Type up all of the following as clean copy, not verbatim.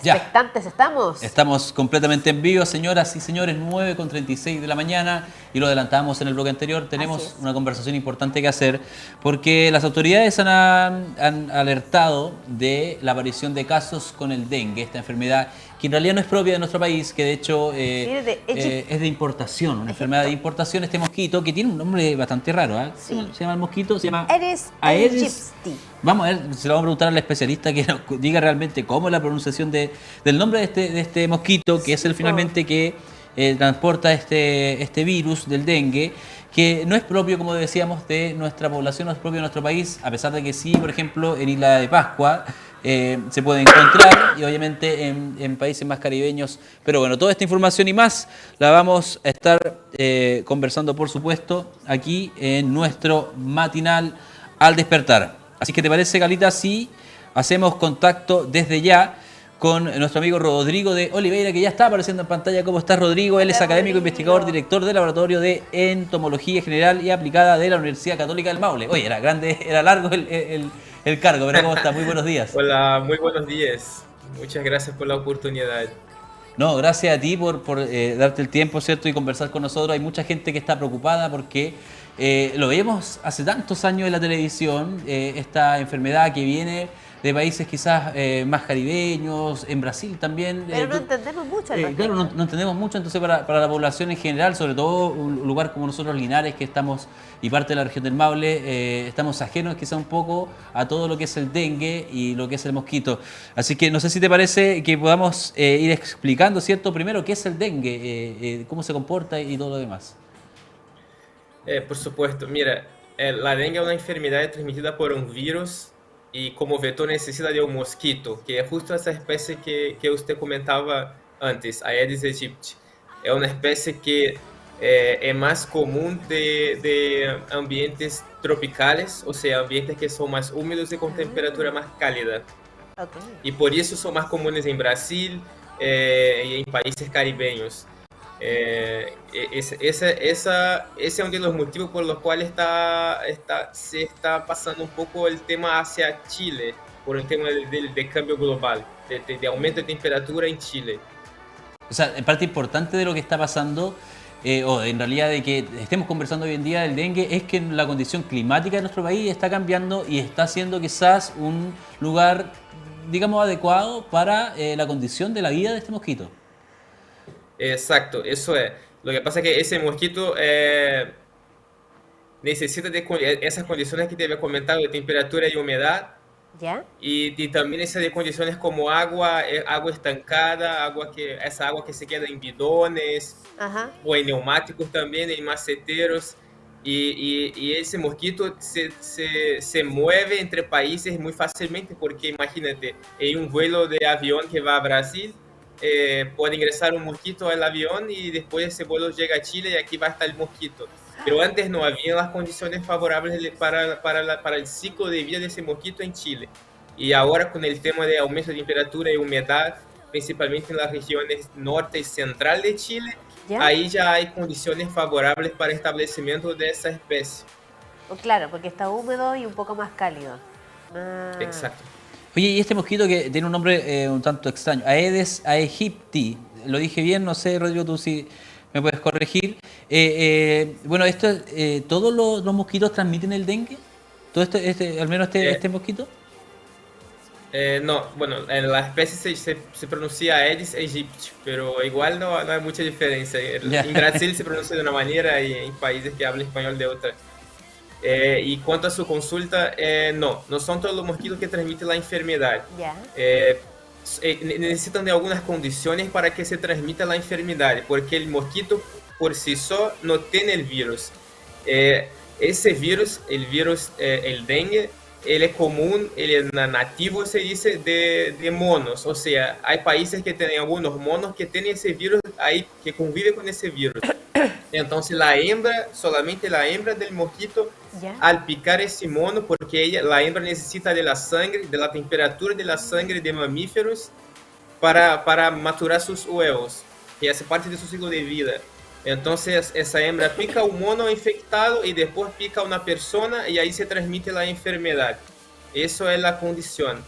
Ya. Expectantes estamos. Estamos completamente en vivo, señoras y señores, 9:36 de la mañana, y lo adelantamos en el bloque anterior. Tenemos una conversación importante que hacer porque las autoridades han alertado de la aparición de casos con el dengue, esta enfermedad que en realidad no es propia de nuestro país, que de hecho es de importación, una enfermedad de importación, este mosquito que tiene un nombre bastante raro. Sí. Se llama el mosquito, se llama Aedes Aedes aegypti. Vamos a ver, se lo vamos a preguntar al especialista que nos diga realmente cómo es la pronunciación del nombre de este mosquito, que es el finalmente que transporta este virus del dengue, que no es propio, como decíamos, de nuestra población, no es propio de nuestro país, a pesar de que sí, por ejemplo, en Isla de Pascua se puede encontrar, y obviamente en países más caribeños. Pero bueno, toda esta información y más la vamos a estar conversando, por supuesto, aquí en nuestro matinal al despertar. Así que, ¿te parece, Galita, si hacemos contacto desde ya con nuestro amigo Rodrigo de Oliveira, que ya está apareciendo en pantalla? ¿Cómo estás, Rodrigo? Él es académico, investigador, director del Laboratorio de Entomología General y Aplicada de la Universidad Católica del Maule. Oye, era grande, era largo el cargo, pero ¿cómo estás? Muy buenos días. Hola, muy buenos días. Muchas gracias por la oportunidad. No, gracias a ti por darte el tiempo, ¿cierto? Y conversar con nosotros. Hay mucha gente que está preocupada porque lo vemos hace tantos años en la televisión, esta enfermedad que viene de países quizás más caribeños, en Brasil también. Pero no entendemos mucho. Claro, no entendemos mucho, entonces para la población en general, sobre todo un lugar como nosotros, Linares, que estamos, y parte de la región del Maule, estamos ajenos quizá un poco a todo lo que es el dengue y lo que es el mosquito. Así que no sé si te parece que podamos ir explicando, ¿cierto? Primero, ¿qué es el dengue? ¿Cómo se comporta y todo lo demás? Por supuesto, mira, la dengue es una enfermedad transmitida por un virus y como vector necesita de un mosquito, que es justo esa especie que usted comentaba antes, Aedes aegypti. Es una especie que es más común de ambientes tropicales, o sea, ambientes que son más húmedos y con temperatura más cálida. Okay. Y por eso son más comunes en Brasil y en países caribeños. Ese es uno de los motivos por los cuales se está pasando un poco el tema hacia Chile, por el tema de cambio global, de aumento de temperatura en Chile. O sea, en parte importante de lo que está pasando, o en realidad de que estemos conversando hoy en día del dengue, es que la condición climática de nuestro país está cambiando y está haciendo quizás un lugar, digamos, adecuado para la condición de la vida de este mosquito. Exacto, eso es. Lo que pasa es que ese mosquito necesita de esas condiciones que te había comentado, de temperatura y humedad. ¿Ya? Y también esas de condiciones como agua estancada, esa agua que se queda en bidones, Ajá. o en neumáticos también, en maceteros. Y ese mosquito se mueve entre países muy fácilmente, porque imagínate, en un vuelo de avión que va a Brasil, puede ingresar un mosquito al avión y después ese vuelo llega a Chile y aquí va a estar el mosquito. Pero antes no había las condiciones favorables para el ciclo de vida de ese mosquito en Chile. Y ahora con el tema de aumento de temperatura y humedad, principalmente en las regiones norte y central de Chile, ¿Ya? ahí ya hay condiciones favorables para el establecimiento de esa especie. Claro, porque está húmedo y un poco más cálido. Exacto. Oye, y este mosquito que tiene un nombre un tanto extraño, Aedes aegypti, ¿lo dije bien? No sé, Rodrigo, tú si me puedes corregir. Bueno, ¿todos los mosquitos transmiten el dengue? ¿Todo al menos este mosquito? No, bueno, la especie se pronuncia Aedes aegypti, pero igual no hay mucha diferencia. En Brasil se pronuncia de una manera y en países que hablan español de otra. Y cuanto a su consulta, no son todos los mosquitos que transmiten la enfermedad. ¿Ya? Necesitan de algunas condiciones para que se transmita la enfermedad, porque el mosquito por sí solo no tiene el virus. Ese virus, el dengue, él es común, él es nativo, se dice, de monos. O sea, hay países que tienen algunos monos que tienen ese virus ahí, que conviven con ese virus. Entonces solamente la hembra del mosquito, ¿Ya? al picar ese mono, porque la hembra necesita de la sangre, de la temperatura de la sangre de mamíferos para maturar sus huevos, que hace parte de su ciclo de vida. Entonces esa hembra pica un mono infectado y después pica una persona y ahí se transmite la enfermedad. Eso es la condición.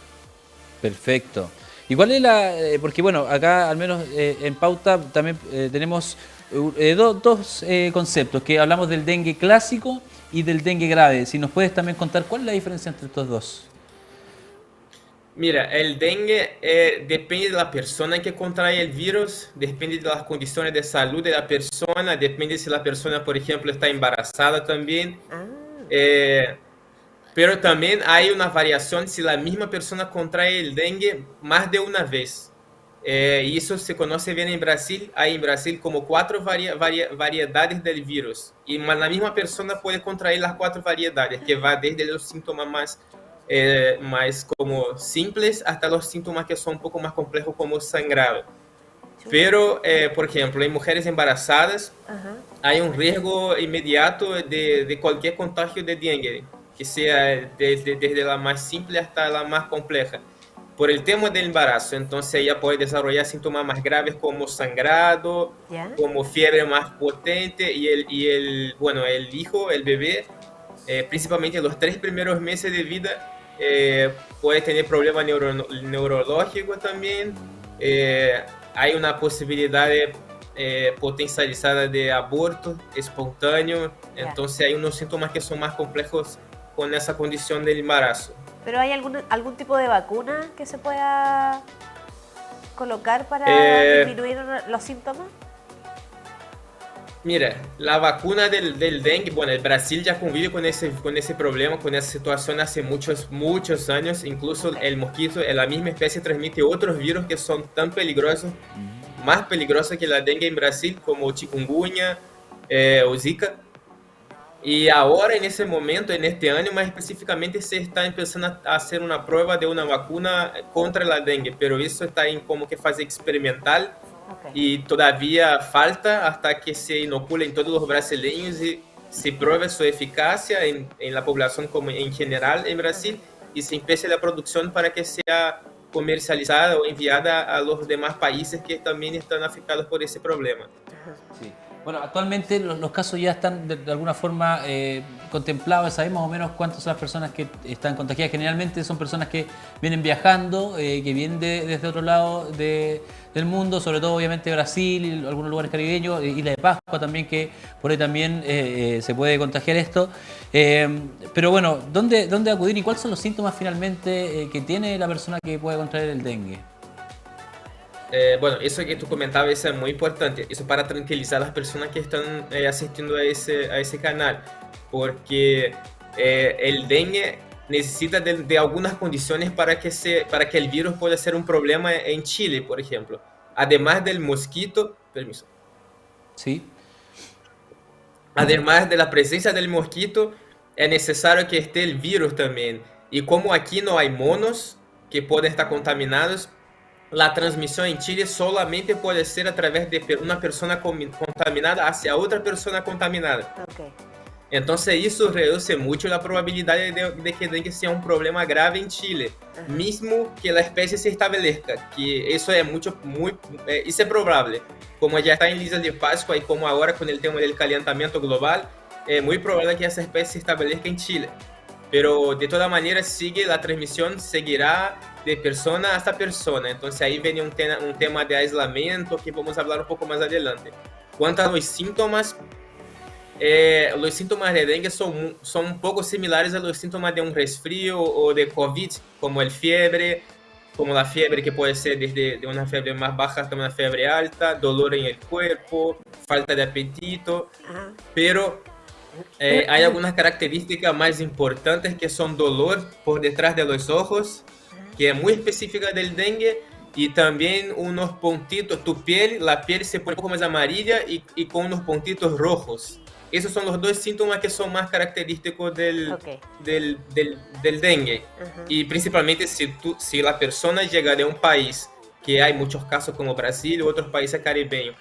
Perfecto. ¿Y cuál es la...? Porque bueno, acá al menos en Pauta también tenemos dos conceptos, que hablamos del dengue clásico y del dengue grave. Si nos puedes también contar cuál es la diferencia entre estos dos. Mira, el dengue depende de la persona que contrae el virus, depende de las condiciones de salud de la persona, depende si la persona, por ejemplo, está embarazada también. Ah, Eh, pero también hay una variación si la misma persona contrae el dengue más de una vez. Y eso se conoce bien en Brasil. Hay en Brasil como cuatro variedades del virus. Y la misma persona puede contraer las cuatro variedades, que va desde los síntomas más como simples hasta los síntomas que son un poco más complejos como sangrado. chuta. Pero, por ejemplo, en mujeres embarazadas Ajá. hay un riesgo inmediato de cualquier contagio de dengue, que sea desde la más simple hasta la más compleja, por el tema del embarazo. Entonces ella puede desarrollar síntomas más graves como sangrado, ¿Ya? como fiebre más potente bueno, el hijo, el bebé, principalmente en los 3 primeros meses de vida, puede tener problemas neurológicos también. Hay una posibilidad potencializada de aborto espontáneo. Ya. Entonces hay unos síntomas que son más complejos con esa condición del embarazo. ¿Pero hay algún tipo de vacuna que se pueda colocar para Eh, disminuir los síntomas? Mira, la vacuna del dengue, bueno, el Brasil ya convive con ese problema, con esa situación hace muchos años. Incluso Ok. el mosquito, la misma especie, transmite otros virus que son tan peligrosos, más peligrosos que la dengue en Brasil, como chikungunya, o Zika. Y ahora, en ese momento, en este año más específicamente, se está empezando a hacer una prueba de una vacuna contra la dengue, pero eso está en como que fase experimental. Ok. Y todavía falta hasta que se inoculen todos los brasileños y se pruebe su eficacia en la población como en general en Brasil, y se empiece la producción para que sea comercializada o enviada a los demás países que también están afectados por ese problema. Sí. Bueno, actualmente los casos ya están de alguna forma contemplados. Sabemos más o menos cuántas son las personas que están contagiadas. Generalmente son personas que vienen viajando, que vienen desde otro lado del mundo, sobre todo obviamente Brasil y algunos lugares caribeños, Isla de Pascua también, que por ahí también se puede contagiar esto. Pero bueno, ¿dónde acudir y cuáles son los síntomas finalmente que tiene la persona que puede contraer el dengue? Bueno, eso que tú comentabas eso es muy importante. Eso para tranquilizar a las personas que están asistiendo a ese canal. Porque el dengue necesita de algunas condiciones para que el virus pueda ser un problema en Chile, por ejemplo. Además del mosquito, permiso. Sí. Además de la presencia del mosquito, es necesario que esté el virus también. Y como aquí no hay monos que pueden estar contaminados, la transmisión en Chile solamente puede ser a través de una persona contaminada hacia otra persona contaminada. Ok. Entonces eso reduce mucho la probabilidad de que dengue sea un problema grave en Chile, Ajá. mismo que la especie se establezca, que eso es eso es probable. Como ya está en Isla de Pascua y como ahora con el tema del calentamiento global, es muy probable que esa especie se establezca en Chile. Pero de todas maneras la transmisión seguirá de persona hasta persona. Entonces ahí viene un tema de aislamiento que vamos a hablar un poco más adelante. Cuanto a los síntomas de dengue son un poco similares a los síntomas de un resfrío o de COVID, como la fiebre que puede ser desde de una fiebre más baja hasta una fiebre alta, dolor en el cuerpo, falta de apetito, Ajá. pero hay algunas características más importantes que son dolor por detrás de los ojos, que es muy específica del dengue, y también unos puntitos, la piel se pone un poco más amarilla y con unos puntitos rojos. Esos son los dos síntomas que son más característicos Ok. del dengue. Ajá. Y principalmente si la persona llega de un país que hay muchos casos como Brasil u otros países caribeños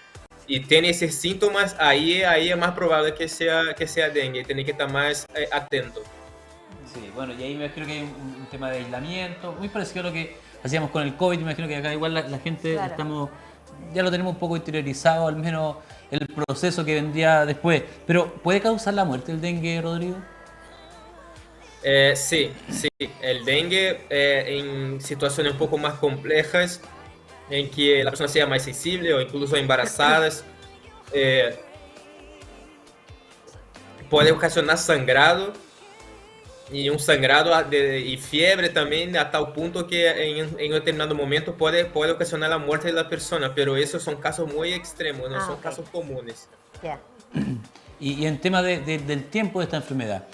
y tiene esos síntomas, ahí es más probable que sea dengue. Tiene que estar más atento. Sí, bueno, y ahí me imagino que hay un tema de aislamiento, muy parecido a lo que hacíamos con el COVID. Me imagino que acá igual la gente Claro. ya lo tenemos un poco interiorizado, al menos el proceso que vendría después. Pero, ¿puede causar la muerte el dengue, Rodrigo? Sí, sí, el dengue en situaciones un poco más complejas, en que la persona sea más sensible o incluso embarazadas, eh, puede ocasionar sangrado y un sangrado y fiebre también a tal punto que en un determinado momento puede ocasionar la muerte de la persona, pero esos son casos muy extremos, no son Ok, casos comunes. ya. Y en tema del tiempo de esta enfermedad,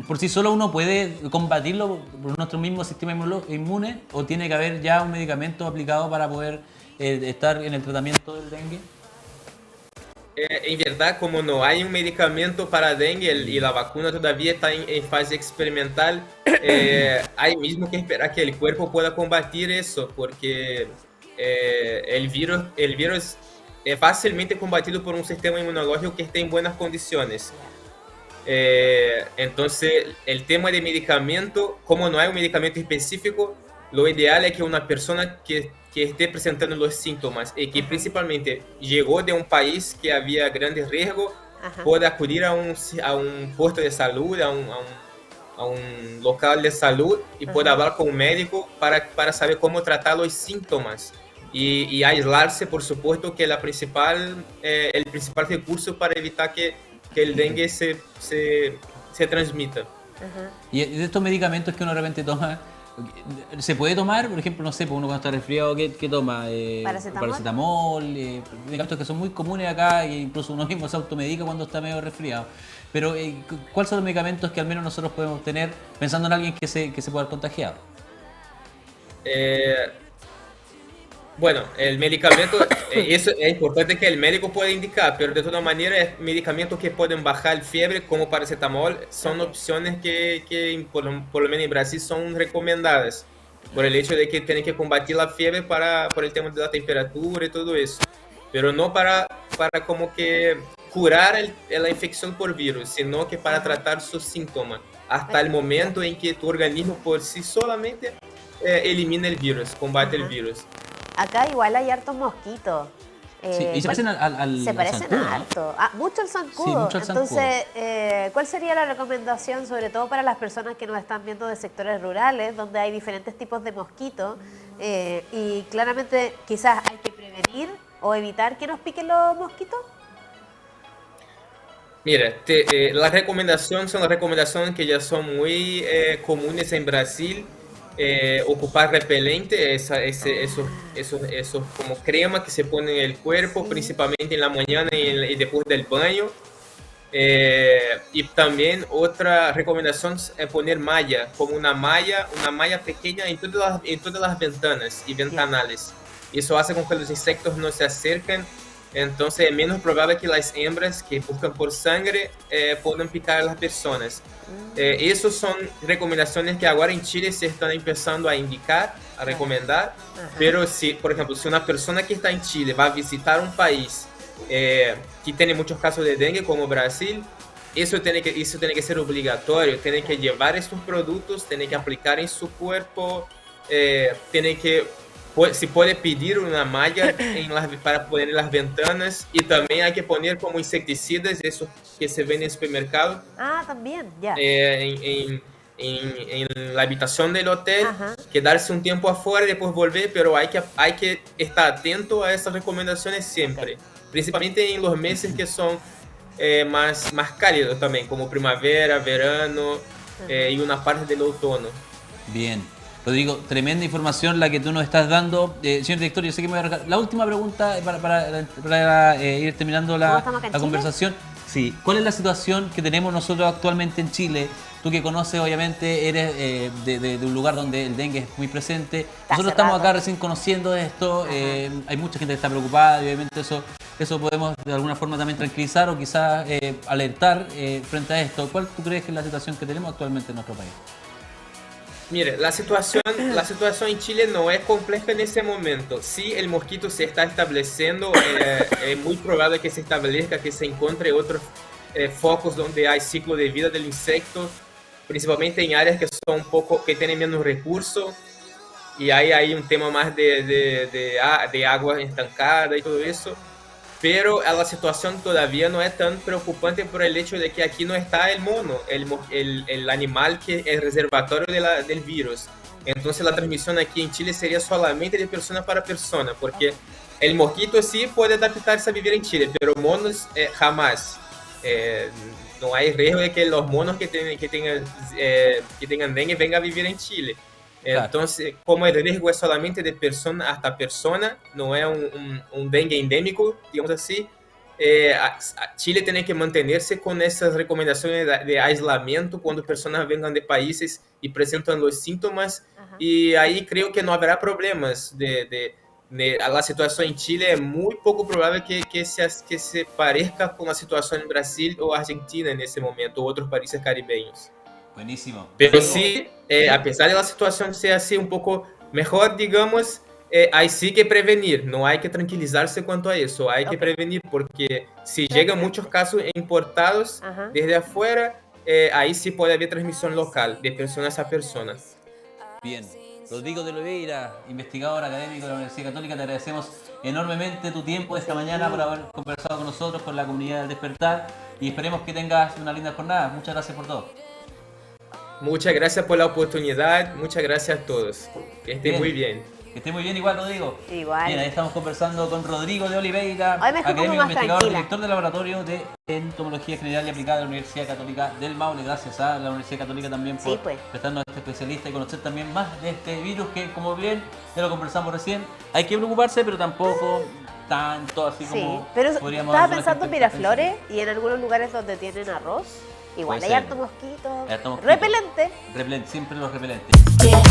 ¿por sí solo uno puede combatirlo por nuestro mismo sistema inmune o tiene que haber ya un medicamento aplicado para poder estar en el tratamiento del dengue? En verdad, como no hay un medicamento para dengue y la vacuna todavía está en fase experimental, hay mismo que esperar que el cuerpo pueda combatir eso, porque el virus es fácilmente combatido por un sistema inmunológico que esté en buenas condiciones. Entonces, el tema de medicamento, como no hay un medicamento específico, lo ideal es que una persona que esté presentando los síntomas y que principalmente llegó de un país que había grandes riesgos, Ajá. pueda acudir a un puesto de salud, a un local de salud y pueda hablar con un médico para saber cómo tratar los síntomas. Y aislarse, por supuesto, que el principal recurso para evitar que el dengue se transmita. Ajá. Y de estos medicamentos que uno de repente toma, ¿se puede tomar? Por ejemplo, no sé, pues uno cuando está resfriado, ¿qué toma? ¿Paracetamol? Paracetamol, medicamentos que son muy comunes acá e incluso uno mismo se automedica cuando está medio resfriado. Pero, ¿cuáles son los medicamentos que al menos nosotros podemos tener pensando en alguien que se pueda haber contagiado? Eh, Bueno, el medicamento, eso es importante que el médico pueda indicar, pero de todas maneras, medicamentos que pueden bajar fiebre, como paracetamol, son Ok. opciones que por lo menos en Brasil, son recomendadas, por el hecho de que tienen que combatir la fiebre por el tema de la temperatura y todo eso, pero no para como que curar la infección por virus, sino que para Ajá. tratar sus síntomas, hasta el Ya. momento en que tu organismo por sí solamente elimina el virus, combate el Ajá. virus. Acá igual hay hartos mosquitos. Sí, y se parecen Se al parecen zancudo, a ¿no? harto. Ah, mucho al Sí, zancudo. mucho al zancudo. Entonces, ¿cuál sería la recomendación, sobre todo para las personas que nos están viendo de sectores rurales, donde hay diferentes tipos de mosquitos? Y claramente quizás hay que prevenir o evitar que nos piquen los mosquitos. Mira, son las recomendaciones que ya son muy comunes en Brasil. Ocupar repelente, esos como crema que se pone en el cuerpo, Sí. principalmente en la mañana y después del baño. Y también otra recomendación es poner malla, como una malla pequeña en todas las ventanas y Ya. ventanales. Eso hace con que los insectos no se acerquen, entonces es menos probable que las hembras que buscan por sangre puedan picar a las personas. Mm, Esas son recomendaciones que ahora en Chile se están empezando a indicar, a claro. recomendar, Ajá. pero si, por ejemplo, si una persona que está en Chile va a visitar un país que tiene muchos casos de dengue, como Brasil, eso tiene que ser obligatorio, tiene que llevar estos productos, tiene que aplicar en su cuerpo, se puede pedir una malla para poner en las ventanas y también hay que poner como insecticidas, esos que se ven en el supermercado, Ah, también, ya. en la habitación del hotel, Ajá. quedarse un tiempo afuera y después volver, pero hay que estar atento a esas recomendaciones Ok. siempre, principalmente en los meses que son más cálidos también, como primavera, verano Ajá. y una parte del otoño. Bien. Rodrigo, tremenda información la que tú nos estás dando. Señor director, yo sé que me voy a arrancar. La última pregunta para ir terminando ¿Cómo la, estamos acá en la Chile? conversación. Sí, ¿cuál es la situación que tenemos nosotros actualmente en Chile? Tú que conoces, obviamente, eres de un lugar donde el dengue es muy presente. Hace Nosotros estamos rato. acá recién conociendo esto. Ajá. Hay mucha gente que está preocupada y obviamente eso podemos de alguna forma también tranquilizar o quizás alertar frente a esto. ¿Cuál tú crees que es la situación que tenemos actualmente en nuestro país? Mire, la situación en Chile no es compleja en ese momento. Si el mosquito se está estableciendo, es muy probable que se establezca, que se encuentre otros focos donde hay ciclo de vida del insecto, principalmente en áreas que son que tienen menos recursos, y hay un tema más de agua estancada y todo eso. pero la situación todavía no es tan preocupante por el hecho de que aquí no está el mono, el animal que es reservatorio del virus. Entonces la transmisión aquí en Chile sería solamente de persona para persona, porque el mosquito sí puede adaptarse a vivir en Chile, pero monos jamás. No hay riesgo de que los monos que tengan dengue vengan a vivir en Chile. Claro. Entonces, como el riesgo es solamente de persona hasta persona, no es un dengue endémico, digamos así, Chile tiene que mantenerse con esas recomendaciones de aislamiento cuando personas vengan de países y presentan los síntomas. Ajá. Y ahí creo que no habrá problemas la situación en Chile. Es muy poco probable que se parezca con la situación en Brasil o Argentina en ese momento, u otros países caribeños. Buenísimo. Pero Rodrigo, sí, a pesar de la situación ser así un poco mejor, digamos, hay sí que prevenir, no hay que tranquilizarse cuanto a eso, hay que prevenir, porque si llegan muchos casos importados Ajá. desde afuera, ahí sí puede haber transmisión local, de personas a personas. Bien. Rodrigo de Oliveira, investigador académico de la Universidad Católica, te agradecemos enormemente tu tiempo esta mañana por haber conversado con nosotros, con la comunidad del Despertar, y esperemos que tengas una linda jornada. Muchas gracias por todo. Muchas gracias por la oportunidad, muchas gracias a todos. Que estén muy bien. Que esté muy bien igual, Rodrigo. Igual. Bien, ahí estamos conversando con Rodrigo de Oliveira, Hoy me fui como académico más investigador, tranquila. director del Laboratorio de Entomología General y Aplicada de la Universidad Católica del Maule. Gracias a la Universidad Católica también por Sí, pues. prestarnos a este especialista y conocer también más de este virus que, como bien ya lo conversamos recién, hay que preocuparse, pero tampoco tanto así Sí, como pero podríamos estaba alguna pensando en gente Miraflores y en algunos lugares donde tienen arroz, igual Puede hay ser. harto mosquito, Harto mosquito. repelente. Repelente, siempre los repelentes. Yeah.